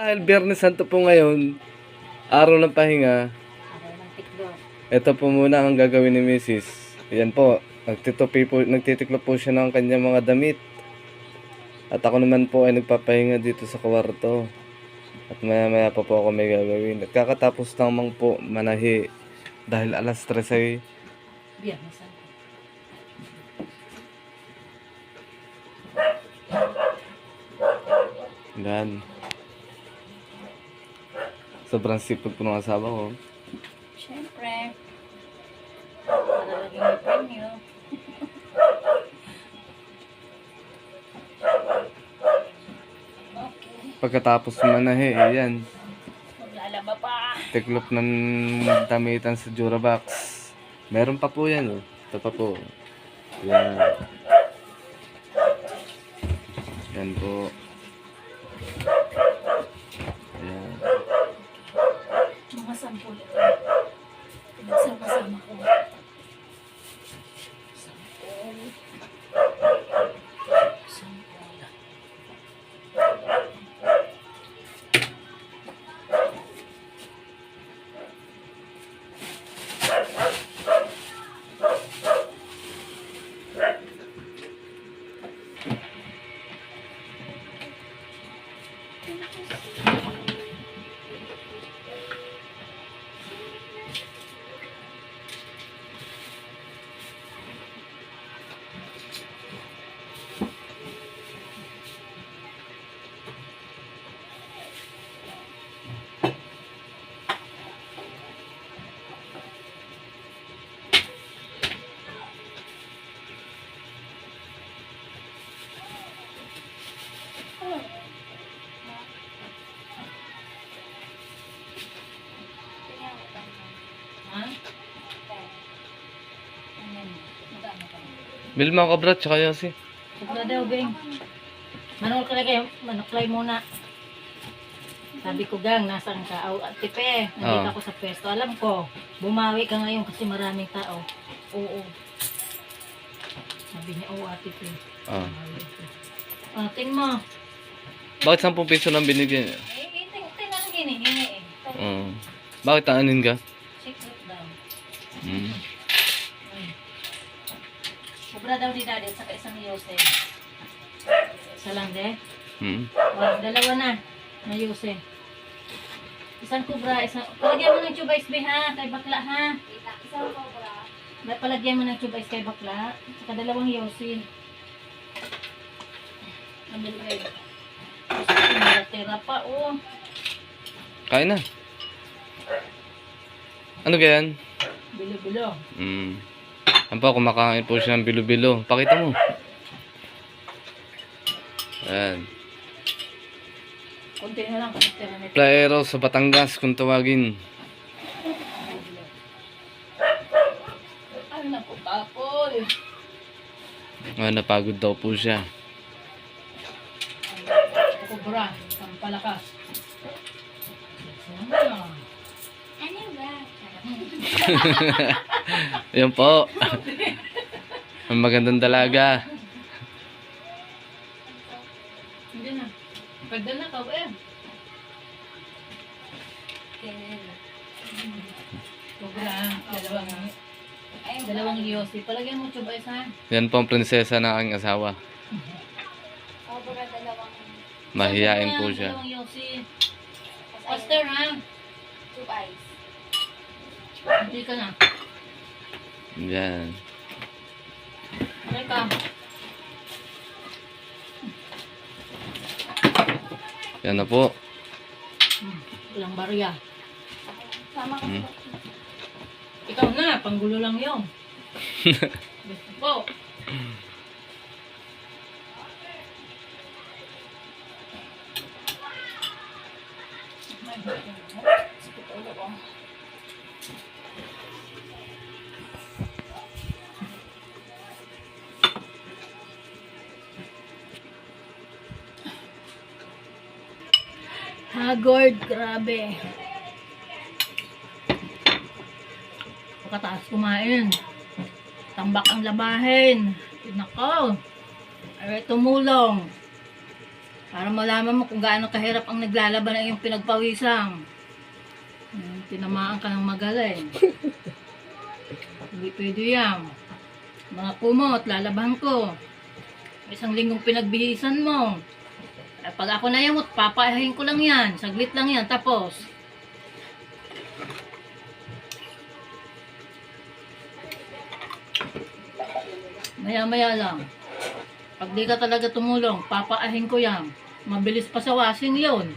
Dahil Biyernes Santo po ngayon, araw ng pahinga, Ako ng tiklo. ito po muna ang gagawin ni Mrs. Yan po, nagtitiklop po siya ng kanyang mga damit. At ako naman po ay nagpapahinga dito sa kwarto. At maya maya pa po ako may gagawin. At kakatapos namang po manahi. Dahil alas 3 ay Biyernes Santo. yan. Sobrang sipag po ng asawa ko. Siyempre. Para lagi may premyo. Okay. Pagkatapos manahi, yan. Maglalaba pa. Tiklop ng damitan sa Durabox. Meron pa po yan. Oh. Ito pa po. Yan. Yan po. Yan. Mga sampul ito. Pinagsama-sama ko. Sampul. Sampul. Ha? Magkano pa? Bilma ka brat, tsaka Yasi. Sobra daw, Beng. Manol ka na kayo. Manuklay muna. Sabi ko, Gang, nasan ka? Tipe, nandito ako sa pwesto. Alam ko, bumawi ka ngayon kasi maraming tao. Oo. Sabi niya, oo, Tipe. Ah. Ting mo. Bakit 10 piso lang binigyan niya? Ting ang hinihingi eh. Bakit aanin ka? Secret daw. Mm. Sobra daw ni Daddy at saka isang Yose. Isa lang, de. Mm. Dalawa na. Na Yose. Isang kubra, isang... Palagyan mo ng tubais, be, ha? Kay bakla, ha? Isang kubra. Palagyan mo ng tubais kay bakla. Saka dalawang Yose. Ambil kayo. Tapos tira pa, oh. Kain na. Ano ganyan? Bilo-bilo. Yan po, kumakain po siya ng bilo-bilo. Pakita mo. Ayan. Kunti na lang. Kunti na nito. Plaero sa Batangas kung tawagin. Ay, naku, kapoy. Napagod daw po siya. Kubra. Sampalakas. Ano ba? Yan po. Ang magandang dalaga. Hindi na. Pwede na ka, eh. Kubra. Dalawang Yossi. Palagyan mo tubais, ha? Yan po ang prinsesa na aking asawa. Kubra, dalawang... Mahiyain po siya. Dalawang Yossi. Pastor, ha? Tubais. Hindi ka na. Yan. Teka. Yan na po. Walang barya. Sama ka. Mm. Ikaw na, panggulo lang yun. Gusto po. Hagord, grabe. Pagkataas kumain. Tambak ang labahin. Nako. Ay, tumulong. Para malaman mo kung gaano kahirap ang naglalaban ng iyong pinagpawisan. Tinamaan ka ng magaling. Hindi pwede yan. Mga kumot, lalabahan ko. Isang linggong pinagbihisan mo. Pag ako nayamot, papayahin ko lang yan. Saglit lang yan, tapos. Maya-maya lang. Pag di ka talaga tumulong, papaahin ko yan. Mabilis pa sa washing yun.